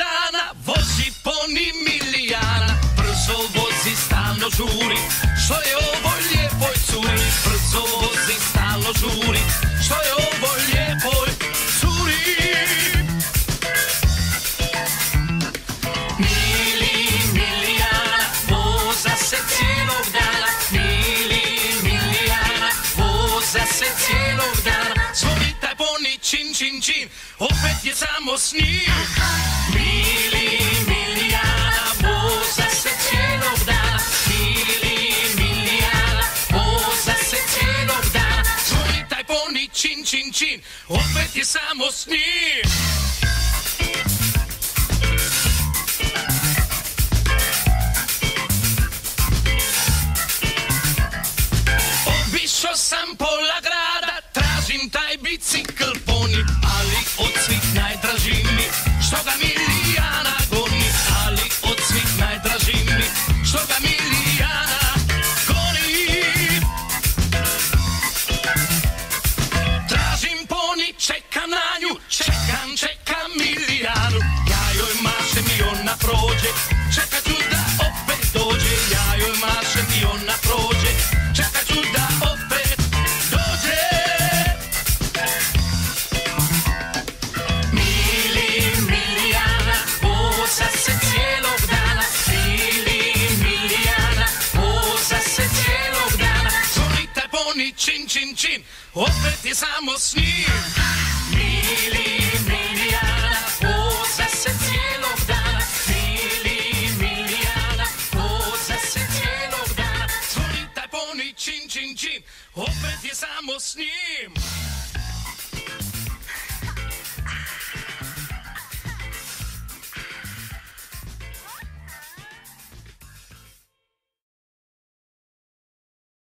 dana vozi poni Milijana. Brzo vozi, stalno žuri, što je ovoj lijepoj curi. Brzo vozi, stalno žuri, što je ovoj lijepoj curi. Milijana, voza se cijelog dana. Milijana, voza se cijelog dana. Zvoni taj poni čin, čin, čin, opet je samo s njim. Milijana, voza se cijelog dana. Milijana, voza se cijelog dana. Zvoni taj poni čin, čin, čin, opet je samo s njim. Obišao sam pola grada, tražim taj bicikl poni, ali od svih najdraži mi, što ga Milijana goni. Ali od svih najdraži mi, što ga Milijana goni. Tražim poni, čekam na nju, čekam Milijanu. Ja joj mašem i ona prođe, čekat ću da opet dođe. Ja joj mašem i ona prođe, čekat ću da opet dođe. Milijana, voza se cijelog dana. Milijana, voza se cijelog dana. Zvoni taj poni čin, čin, čin, opet je samo s njim. Milijana, voza se cijelog dana. Milijana, voza se cijelog dana. Zvoni taj poni čin, čin, čin, opet je samo s njim.